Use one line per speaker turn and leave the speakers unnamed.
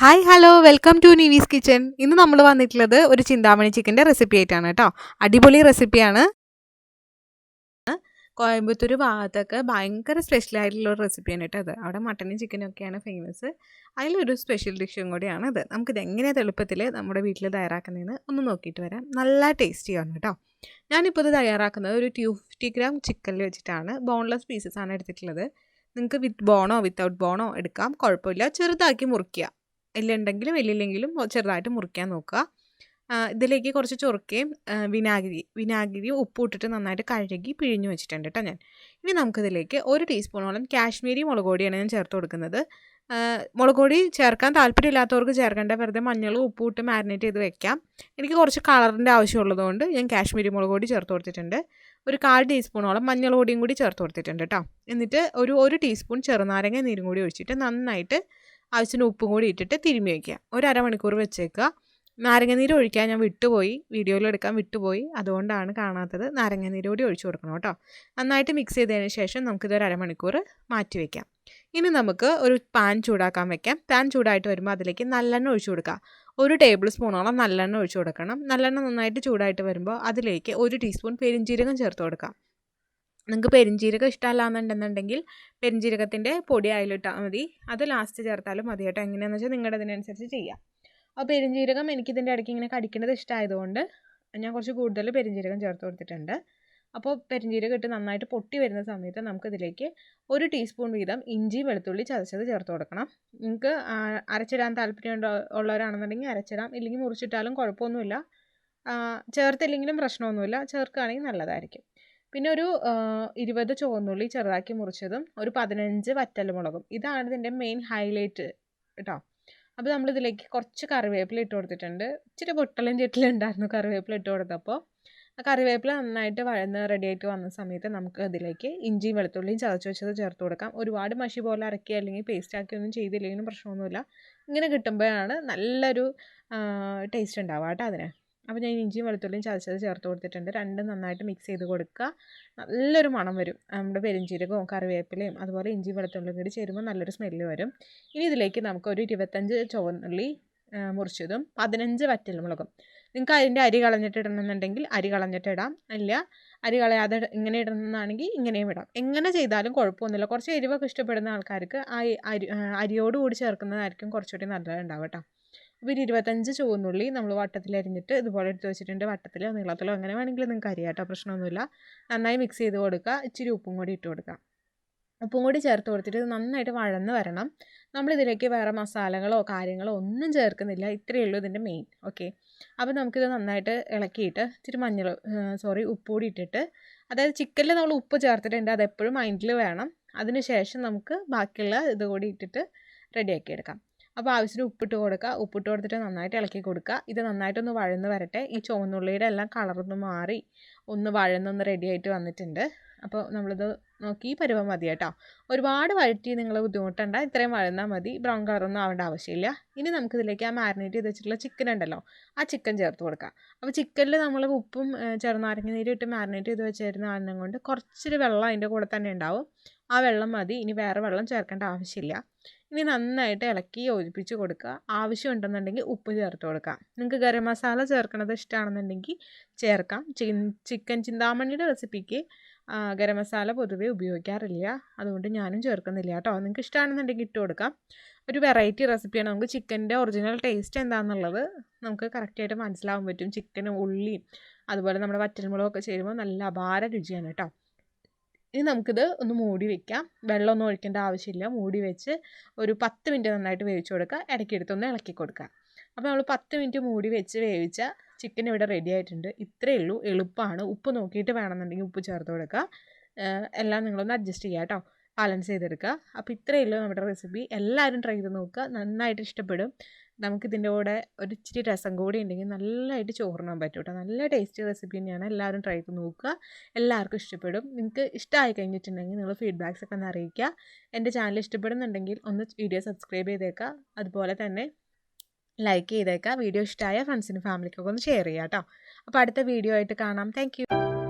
Hi hello welcome to Neevees kitchen. ഇന്ന് നമ്മൾ വന്നിട്ടുള്ളത് ഒരു ചിന്താമണി ചിക്കൻ്റെ റെസിപ്പി ആയിട്ടാണ് കേട്ടോ. അടിപൊളി റെസിപ്പിയാണ്. കോയമ്പത്തൂർ ഭാഗത്തൊക്കെ ഭയങ്കര സ്പെഷ്യലായിട്ടുള്ള ഒരു റെസിപ്പിയാണ് കേട്ടോ അത്. അവിടെ മട്ടനും ചിക്കനും ഒക്കെയാണ് ഫേമസ്. അതിലൊരു സ്പെഷ്യൽ ഡിഷും കൂടിയാണ് ഇത്. നമുക്കിത് എങ്ങനെയാണ് എളുപ്പത്തിൽ നമ്മുടെ വീട്ടിൽ തയ്യാറാക്കുന്നതെന്ന് ഒന്ന് നോക്കിയിട്ട് വരാം. നല്ല ടേസ്റ്റിയാണ് കേട്ടോ. ഞാനിപ്പോൾ ഇത് തയ്യാറാക്കുന്നത് ഒരു 250 ഗ്രാം ചിക്കനിൽ വെച്ചിട്ടാണ്. ബോൺലെസ് പീസസ് ആണ് എടുത്തിട്ടുള്ളത്. നിങ്ങൾക്ക് വിത്ത് ബോണോ വിത്തൗട്ട് ബോണോ എടുക്കാം, കുഴപ്പമില്ല. ചെറുതാക്കി മുറിക്കുക, എല്ലുണ്ടെങ്കിലും എല്ലില്ലെങ്കിലും ചെറുതായിട്ട് മുറിക്കാൻ നോക്കുക. ഇതിലേക്ക് കുറച്ച് ചൊറുക്കയും വിനാഗിരിയും ഉപ്പും ഇട്ടിട്ട് നന്നായിട്ട് കഴുകി പിഴിഞ്ഞ് വെച്ചിട്ടുണ്ട് കേട്ടോ ഞാൻ. ഇനി നമുക്കിതിലേക്ക് 1 ടീസ്പൂണോളം കാശ്മീരി മുളക് പൊടിയാണ് ഞാൻ ചേർത്ത് കൊടുക്കുന്നത്. മുളക് പൊടി ചേർക്കാൻ താല്പര്യമില്ലാത്തവർക്ക് ചേർക്കേണ്ട, വെറുതെ മഞ്ഞളും ഉപ്പും ഇട്ട് മാരിനേറ്റ് ചെയ്ത് വെക്കാം. എനിക്ക് കുറച്ച് കളറിൻ്റെ ആവശ്യമുള്ളതുകൊണ്ട് ഞാൻ കാശ്മീരി മുളക് പൊടി ചേർത്ത് കൊടുത്തിട്ടുണ്ട്. ഒരു 1/4 ടീസ്പൂണോളം മഞ്ഞൾ പൊടിയും കൂടി ചേർത്ത് കൊടുത്തിട്ടുണ്ട് കേട്ടോ. എന്നിട്ട് ഒരു ടീസ്പൂൺ ചെറുനാരങ്ങ നീരും കൂടി ഒഴിച്ചിട്ട് നന്നായിട്ട് ആവശ്യത്തിന് ഉപ്പും കൂടി ഇട്ടിട്ട് തിരുമ്മി വയ്ക്കുക. ഒരു അരമണിക്കൂർ വെച്ചേക്കുക. നാരങ്ങനീര് ഒഴിക്കാൻ ഞാൻ വിട്ടുപോയി, വീഡിയോയിൽ എടുക്കാൻ വിട്ടുപോയി, അതുകൊണ്ടാണ് കാണാത്തത്. നാരങ്ങനീര് കൂടി ഒഴിച്ചു കൊടുക്കണം കേട്ടോ. നന്നായിട്ട് മിക്സ് ചെയ്തതിന് ശേഷം നമുക്കിതൊരു അരമണിക്കൂർ മാറ്റി വയ്ക്കാം. ഇനി നമുക്ക് ഒരു പാൻ ചൂടാക്കാൻ വെക്കാം. പാൻ ചൂടായിട്ട് വരുമ്പോൾ അതിലേക്ക് നല്ലെണ്ണ ഒഴിച്ചു കൊടുക്കുക. 1 ടേബിൾ സ്പൂണോളം നല്ലെണ്ണ ഒഴിച്ചു കൊടുക്കണം. നല്ലെണ്ണ നന്നായിട്ട് ചൂടായിട്ട് വരുമ്പോൾ അതിലേക്ക് 1 ടീസ്പൂൺ പെരിഞ്ജീരകം ചേർത്ത് കൊടുക്കാം. നിങ്ങൾക്ക് പെരിഞ്ജീരകം ഇഷ്ടമല്ലാന്നുണ്ടെന്നുണ്ടെങ്കിൽ പെരിഞ്ജീരകത്തിൻ്റെ പൊടി അതിലിട്ടാൽ മതി, അത് ലാസ്റ്റ് ചേർത്താലും മതി കേട്ടോ. എങ്ങനെയാണെന്ന് വെച്ചാൽ നിങ്ങളുടെ അതിനനുസരിച്ച് ചെയ്യാം. അപ്പോൾ പെരിഞ്ജീരകം എനിക്കിതിൻ്റെ ഇടയ്ക്ക് ഇങ്ങനെ കടിക്കുന്നത് ഇഷ്ടമായതുകൊണ്ട് ഞാൻ കുറച്ച് കൂടുതൽ പെരിഞ്ജീരകം ചേർത്ത് കൊടുത്തിട്ടുണ്ട്. അപ്പോൾ പെരിഞ്ജീരകം ഇട്ട് നന്നായിട്ട് പൊട്ടി വരുന്ന സമയത്ത് നമുക്കിതിലേക്ക് 1 ടീസ്പൂൺ വീതം ഇഞ്ചി വെളുത്തുള്ളി ചതച്ചത് ചേർത്ത് കൊടുക്കണം. നിങ്ങൾക്ക് അരച്ചിടാൻ താല്പര്യം ഉള്ളവരാണെന്നുണ്ടെങ്കിൽ അരച്ചിടാം, ഇല്ലെങ്കിൽ മുറിച്ചിട്ടാലും കുഴപ്പമൊന്നുമില്ല. ചേർത്തില്ലെങ്കിലും പ്രശ്നമൊന്നുമില്ല, ചേർക്കുകയാണെങ്കിൽ നല്ലതായിരിക്കും. പിന്നെ ഒരു 20 ചുവന്നുള്ളി ചെറുതാക്കി മുറിച്ചതും ഒരു 15 വറ്റൽമുളകും. ഇതാണ് ഇതിൻ്റെ മെയിൻ ഹൈലൈറ്റ് കേട്ടോ. അപ്പോൾ നമ്മളിതിലേക്ക് കുറച്ച് കറിവേപ്പില ഇട്ട് കൊടുത്തിട്ടുണ്ട്. ഇച്ചിരി പൊട്ടലും ചെട്ടിലും ഉണ്ടായിരുന്നു കറിവേപ്പില ഇട്ട് കൊടുത്തപ്പോൾ. ആ കറിവേപ്പില നന്നായിട്ട് വഴന്ന് റെഡിയായിട്ട് വന്ന സമയത്ത് നമുക്ക് അതിലേക്ക് ഇഞ്ചിയും വെളുത്തുള്ളിയും ചതച്ച് വെച്ചത് ചേർത്ത് കൊടുക്കാം. ഒരുപാട് മഷി പോലെ അരക്കി അല്ലെങ്കിൽ പേസ്റ്റ് ആക്കിയൊന്നും ചെയ്തില്ലെങ്കിലും പ്രശ്നമൊന്നുമില്ല. ഇങ്ങനെ കിട്ടുമ്പോഴാണ് നല്ലൊരു ടേസ്റ്റ് ഉണ്ടാവുക കേട്ടോ അതിന്. അപ്പോൾ ഞാൻ ഇഞ്ചിയും വെളുത്തുള്ളിയും ചതച്ചത് ചേർത്ത് കൊടുത്തിട്ടുണ്ട്. രണ്ടും നന്നായിട്ട് മിക്സ് ചെയ്ത് കൊടുക്കുക. നല്ലൊരു മണം വരും. നമ്മുടെ പെരിഞ്ജീരകവും കറിവേപ്പിലയും അതുപോലെ ഇഞ്ചിയും വെളുത്തുള്ളിയും കൂടി ചേരുമ്പോൾ നല്ലൊരു സ്മെല്ല് വരും. ഇനി ഇതിലേക്ക് നമുക്കൊരു 25 ചുവന്നുള്ളി മുറിച്ചതും 15 വറ്റൽമുളകും. നിങ്ങൾക്ക് അതിൻ്റെ അരി കളഞ്ഞിട്ട് ഇടണമെന്നുണ്ടെങ്കിൽ അരി കളഞ്ഞിട്ട് ഇടാം, ഇല്ല അരി കളയാതെ ഇങ്ങനെ ഇടുന്നതാണെങ്കിൽ ഇങ്ങനെയും ഇടാം. എങ്ങനെ ചെയ്താലും കുഴപ്പമൊന്നുമില്ല. കുറച്ച് എരിവൊക്കെ ഇഷ്ടപ്പെടുന്ന ആൾക്കാർക്ക് ആ അരിയോടുകൂടി ചേർക്കുന്നതായിരിക്കും കുറച്ചുകൂടി നല്ലതുണ്ടാവും കേട്ടോ. അപ്പോൾ 25 ചുവന്നുള്ളി നമ്മൾ വട്ടത്തിലരിഞ്ഞിട്ട് ഇതുപോലെ എടുത്ത് വെച്ചിട്ടുണ്ട്. വട്ടത്തിലോ നീളത്തിലോ എങ്ങനെ വേണമെങ്കിലും നിങ്ങൾക്ക് അരിയാം കേട്ടോ, പ്രശ്നമൊന്നുമില്ല. നന്നായി മിക്സ് ചെയ്ത് കൊടുക്കുക. ഇച്ചിരി ഉപ്പും കൂടി ഇട്ട് കൊടുക്കുക. ഉപ്പും കൂടി ചേർത്ത് കൊടുത്തിട്ട് നന്നായിട്ട് വഴന്ന് വരണം. നമ്മളിതിലേക്ക് വേറെ മസാലകളോ കാര്യങ്ങളോ ഒന്നും ചേർക്കുന്നില്ല. ഇത്രയേ ഉള്ളൂ ഇതിൻ്റെ മെയിൻ. ഓക്കെ, അപ്പോൾ നമുക്കിത് നന്നായിട്ട് ഇളക്കിയിട്ട് ഇച്ചിരി ഉപ്പ് കൂടി ഇട്ടിട്ട്, അതായത് ചിക്കനിൽ നമ്മൾ ഉപ്പ് ചേർത്തിട്ടുണ്ട്, അതെപ്പോഴും മൈൻഡിൽ വേണം. അതിന് ശേഷം നമുക്ക് ബാക്കിയുള്ള ഇത് കൂടി ഇട്ടിട്ട് റെഡിയാക്കി എടുക്കാം. അപ്പോൾ ആവശ്യത്തിന് ഉപ്പിട്ട് കൊടുക്കുക. ഉപ്പിട്ട് കൊടുത്തിട്ട് നന്നായിട്ട് ഇളക്കി കൊടുക്കുക. ഇത് നന്നായിട്ടൊന്ന് വഴന്ന് വരട്ടെ. ഈ ചുവന്നുള്ളിയുടെ എല്ലാം കളറൊന്ന് മാറി ഒന്ന് വഴന്നൊന്ന് റെഡിയായിട്ട് വന്നിട്ടുണ്ട്. അപ്പോൾ നമ്മളിത് നോക്കി പരുവം മതി കേട്ടോ. ഒരുപാട് വഴറ്റി നിങ്ങൾ ബുദ്ധിമുട്ടണ്ട, ഇത്രയും വഴന്നാൽ മതി. ബ്രൗൺ കളറൊന്നും ആവേണ്ട ആവശ്യമില്ല. ഇനി നമുക്കിതിലേക്ക് ആ മാരിനേറ്റ് ചെയ്ത് വെച്ചിട്ടുള്ള ചിക്കൻ ഉണ്ടല്ലോ, ആ ചിക്കൻ ചേർത്ത് കൊടുക്കാം. അപ്പോൾ ചിക്കനിൽ നമ്മൾ ഉപ്പും ചെറുനാരങ്ങ നീരും ഇട്ട് മാരിനേറ്റ് ചെയ്ത് വെച്ചിരുന്ന കാരണം കൊണ്ട് കുറച്ചൊരു വെള്ളം അതിൻ്റെ കൂടെ തന്നെ ഉണ്ടാവും. ആ വെള്ളം മതി, ഇനി വേറെ വെള്ളം ചേർക്കേണ്ട ആവശ്യമില്ല. ഇനി നന്നായിട്ട് ഇളക്കി യോജിപ്പിച്ച് കൊടുക്കുക. ആവശ്യമുണ്ടെന്നുണ്ടെങ്കിൽ ഉപ്പ് ചേർത്ത് കൊടുക്കാം. നിങ്ങൾക്ക് ഗരം മസാല ചേർക്കണത് ഇഷ്ടമാണെന്നുണ്ടെങ്കിൽ ചേർക്കാം. ചിക്കൻ ചിന്താമണിയുടെ റെസിപ്പിക്ക് ഗരം മസാല പൊതുവെ ഉപയോഗിക്കാറില്ല, അതുകൊണ്ട് ഞാനും ചേർക്കുന്നില്ല കേട്ടോ. നിങ്ങൾക്ക് ഇഷ്ടമാണെന്നുണ്ടെങ്കിൽ ഇട്ട് കൊടുക്കാം. ഒരു വെറൈറ്റി റെസിപ്പിയാണ്. നമുക്ക് ചിക്കൻ്റെ ഒറിജിനൽ ടേസ്റ്റ് എന്താണെന്നുള്ളത് നമുക്ക് കറക്റ്റായിട്ട് മനസ്സിലാവാൻ പറ്റും. ചിക്കനും ഉള്ളിയും അതുപോലെ നമ്മുടെ വറ്റൽമുളകൊക്കെ ചേരുമ്പോൾ നല്ല അപാര രുചിയാണ് കേട്ടോ. ഇനി നമുക്കിത് ഒന്ന് മൂടി വയ്ക്കാം. വെള്ളമൊന്നും ഒഴിക്കേണ്ട ആവശ്യമില്ല. മൂടി വെച്ച് ഒരു 10 മിനിറ്റ് നന്നായിട്ട് വേവിച്ച് കൊടുക്കുക. ഇടയ്ക്കെടുത്തൊന്ന് ഇളക്കി കൊടുക്കുക. അപ്പോൾ നമ്മൾ 10 മിനിറ്റ് മൂടി വെച്ച് വേവിച്ച ചിക്കൻ ഇവിടെ റെഡി ആയിട്ടുണ്ട്. ഇത്രയേ ഉള്ളൂ, എളുപ്പമാണ്. ഉപ്പ് നോക്കിയിട്ട് വേണമെന്നുണ്ടെങ്കിൽ ഉപ്പ് ചേർത്ത് കൊടുക്കുക. എല്ലാം നിങ്ങളൊന്ന് അഡ്ജസ്റ്റ് ചെയ്യുക കേട്ടോ, ബാലൻസ് ചെയ്തെടുക്കുക. അപ്പോൾ ഇത്രയേ ഉള്ളൂ നമ്മുടെ റെസിപ്പി. എല്ലാവരും ട്രൈ ചെയ്ത് നോക്കുക, നന്നായിട്ട് ഇഷ്ടപ്പെടും. നമുക്കിതിൻ്റെ കൂടെ ഒരു ഇച്ചിരി രസം കൂടി ഉണ്ടെങ്കിൽ നല്ലതായിട്ട് ചോറിനാൻ പറ്റും കേട്ടോ. നല്ല ടേസ്റ്റി റെസിപ്പി തന്നെയാണ്. എല്ലാവരും ട്രൈ ചെയ്ത് നോക്കുക, എല്ലാവർക്കും ഇഷ്ടപ്പെടും. നിങ്ങൾക്ക് ഇഷ്ടമായി കഴിഞ്ഞിട്ടുണ്ടെങ്കിൽ നിങ്ങൾ ഫീഡ്ബാക്സ് ഒക്കെ ഒന്ന് അറിയിക്കുക. എൻ്റെ ചാനൽ ഇഷ്ടപ്പെടുന്നുണ്ടെങ്കിൽ ഒന്ന് വീഡിയോ സബ്സ്ക്രൈബ് ചെയ്തേക്കുക, അതുപോലെ തന്നെ ലൈക്ക് ചെയ്തേക്കുക. വീഡിയോ ഇഷ്ടമായ ഫ്രണ്ട്സിനും ഫാമിലിക്കൊക്കെ ഒന്ന് ഷെയർ ചെയ്യുക കേട്ടോ. അപ്പോൾ അടുത്ത വീഡിയോ ആയിട്ട് കാണാം. താങ്ക്